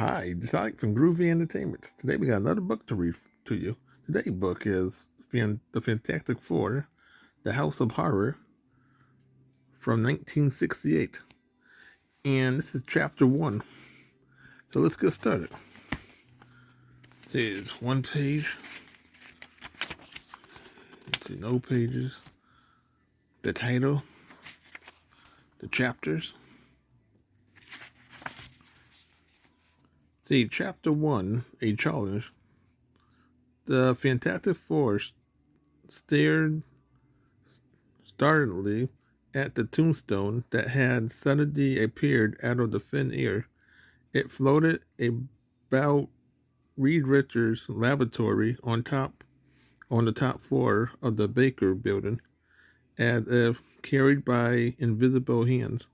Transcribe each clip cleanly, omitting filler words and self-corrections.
Hi, it's Alex from Groovy Entertainment. Today we got another book to read to you. Today's book is The Fantastic Four, The House of Horror from 1968. And this is chapter 1. So let's get started. See, it's one page. Let's see, no pages. The title, the chapters. See, chapter 1, a challenge. The Fantastic Four stared startlingly at the tombstone that had suddenly appeared out of the thin air. It floated about Reed Richards' laboratory on the top floor of the Baker building, as if carried by invisible hands.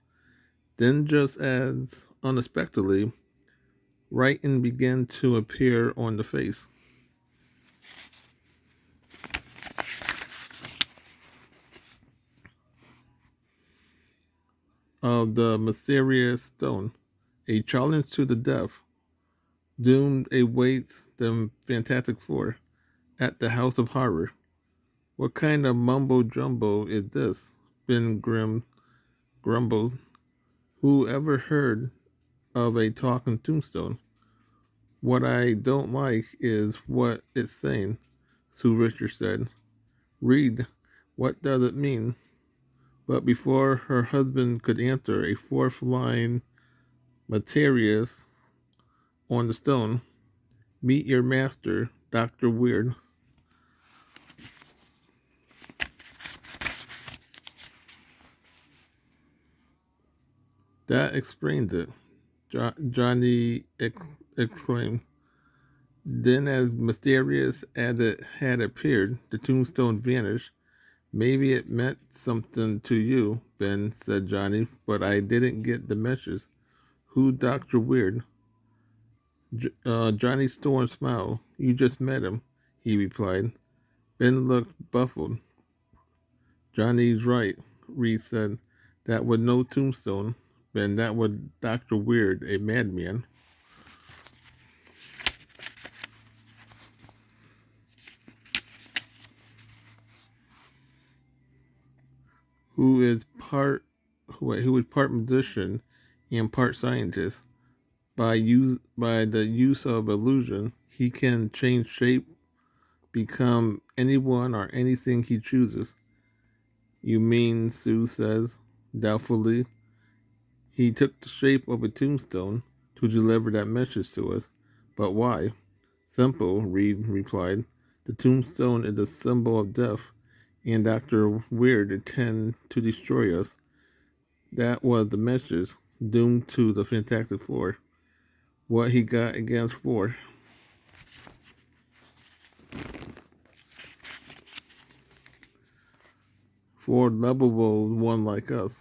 Then, just as unexpectedly, writing began to appear on the face of the mysterious stone. A challenge to the death. Doomed awaits the Fantastic Four at the House of Horror. What kind of mumbo jumbo is this? Ben Grimm grumbled. Who ever heard of a talking tombstone? What I don't like is what it's saying, Sue Richards said. Read, what does it mean? But before her husband could answer, a fourth line materialized on the stone. Meet your master, Dr. Weird. That explains it, Johnny exclaimed. Then, as mysterious as it had appeared, the tombstone vanished. Maybe it meant something to you, Ben, said Johnny, but I didn't get the message. Who Dr. Weird? Johnny Storm smiled. You just met him, he replied. Ben looked baffled. Johnny's right, Reed said. That was no tombstone, Ben. That was Dr. Weird, a madman. Who is part who is part musician and part scientist. By the use of illusion, he can change shape, become anyone or anything he chooses. You mean, Sue says, doubtfully, he took the shape of a tombstone to deliver that message to us. But why? Simple, Reed replied. The tombstone is a symbol of death, and Dr. Weird intends to destroy us. That was the message, doomed to the Fantastic Four. What he got against Four. For a lovable one like us,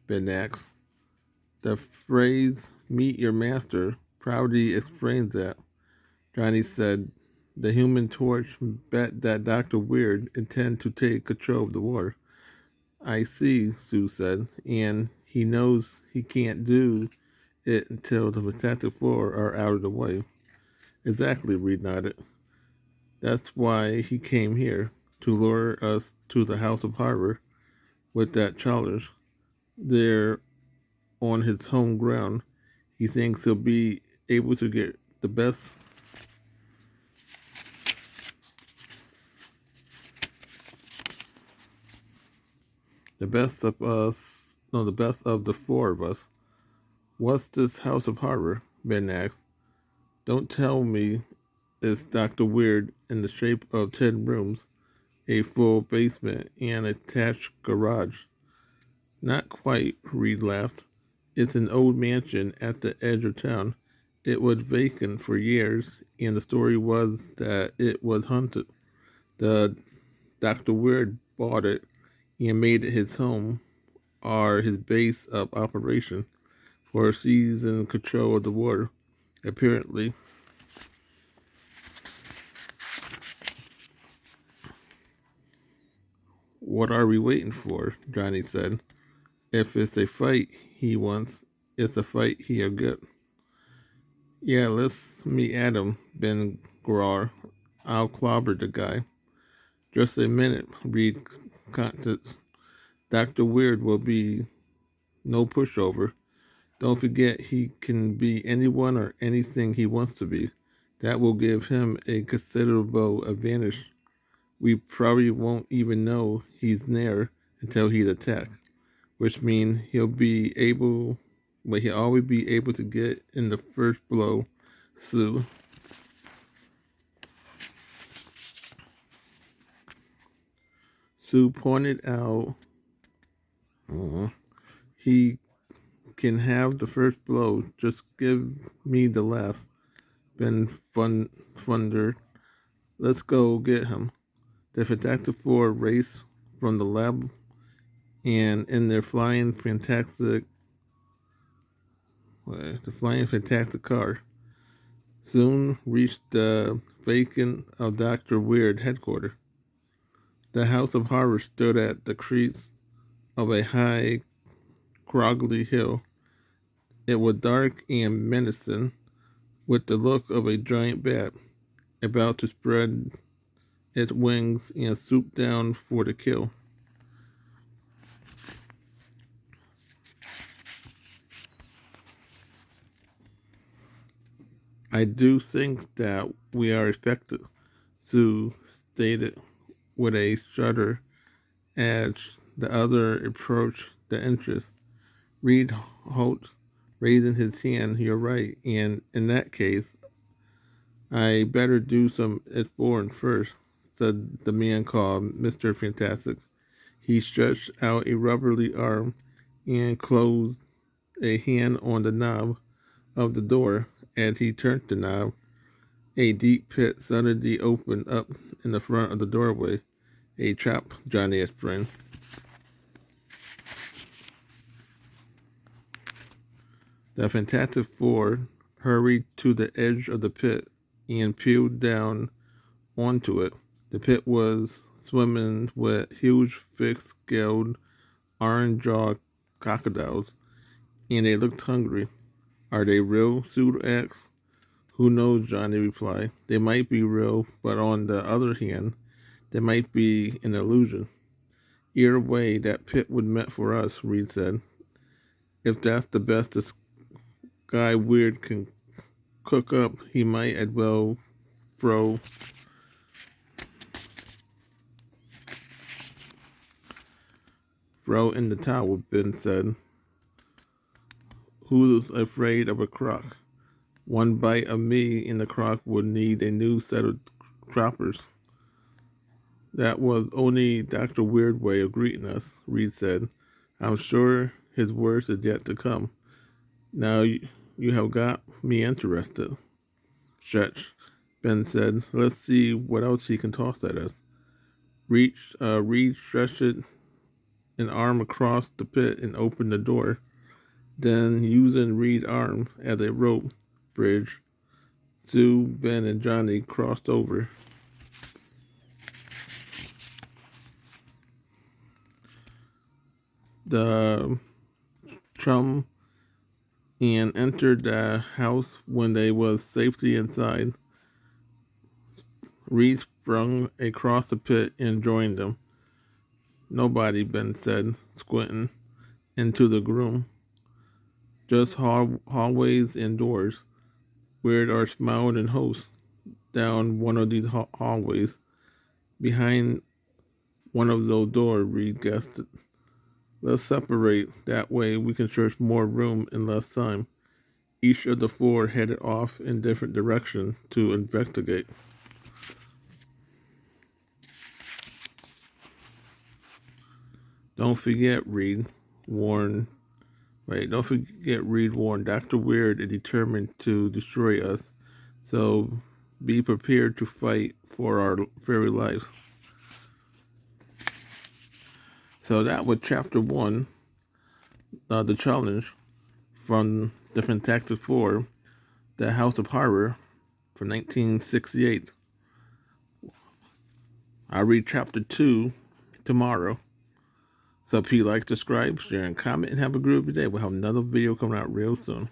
Ben asked. The phrase, meet your master, proudly explains that. Johnny said, the Human Torch bet that Dr. Weird intend to take control of the war. I see, Sue said, and he knows he can't do it until the Fantastic Four are out of the way. Exactly, Reed nodded. That's why he came here, to lure us to the House of Horror with that challenge. There on his home ground, he thinks he'll be able to get the best of us, no, the best of the four of us. What's this House of Horror? Ben asked. Don't tell me it's Dr. Weird in the shape of 10 rooms, a full basement, and an attached garage. Not quite, Reed laughed. It's an old mansion at the edge of town. It was vacant for years, and the story was that it was haunted. The Dr. Weird bought it and made it his home or his base of operation for seizing control of the war. Apparently, what are we waiting for? Johnny said. If it's a fight he wants, it's a fight he'll get. Yeah, let's meet Adam Ben Grar. I'll clobber the guy. Just a minute, read contents. Dr. Weird will be no pushover. Don't forget he can be anyone or anything he wants to be. That will give him a considerable advantage. We probably won't even know he's there until he's attacked, which means he'll always be able to get in the first blow. Sue. Sue pointed out he can have the first blow. Just give me the last. Ben thundered. Let's go get him. The Fantastic Four race from the lab and in their flying fantastic car soon reached the vacant of Dr. Weird headquarters. The House of Horror stood at the crease of a high, craggy hill. It was dark and menacing, with the look of a giant bat about to spread its wings and swoop down for the kill. I do think that we are expected, Sue stated with a shudder as the other approached the entrance. Reed halted, raising his hand. You're right, and in that case, I better do some exploring first, said the man called Mr. Fantastic. He stretched out a rubbery arm and closed a hand on the knob of the door. As he turned the knob, a deep pit suddenly opened up in the front of the doorway. A trap, Johnny explained. The Fantastic Four hurried to the edge of the pit and peered down onto it. The pit was swimming with huge, thick-scaled, orange-jawed crocodiles, and they looked hungry. Are they real? Sue asked. Who knows, Johnny replied. They might be real, but on the other hand, they might be an illusion. Either way, that pit was meant for us, Reed said. If that's the best this guy Weird can cook up, he might as well throw in the towel, Ben said. Who's afraid of a croc? One bite of me and the croc would need a new set of croppers. That was only Dr. Weird way of greeting us, Reed said. I'm sure his worst is yet to come. Now you have got me interested. Stretch, Ben said. Let's see what else he can toss at us. Reed stretched an arm across the pit and opened the door. Then, using Reed's arm as a rope bridge, Sue, Ben, and Johnny crossed over. The chum and entered the house when they was safely inside. Reed sprung across the pit and joined them. Nobody, Ben said, squinting into the room. Just hallways and doors. Weird are smiling and hosts down one of these hallways. Behind one of those doors, Reed guessed. Let's separate. That way we can search more room in less time. Each of the four headed off in different directions to investigate. Don't forget, Reed warned. Don't forget, Reed warned. Dr. Weird is determined to destroy us, so be prepared to fight for our very lives. So that was chapter 1, the challenge from the Fantastic Four, the House of Horror, from 1968. I'll read chapter 2 tomorrow. So please like, subscribe, share, and comment, and have a groovy day. We'll have another video coming out real soon.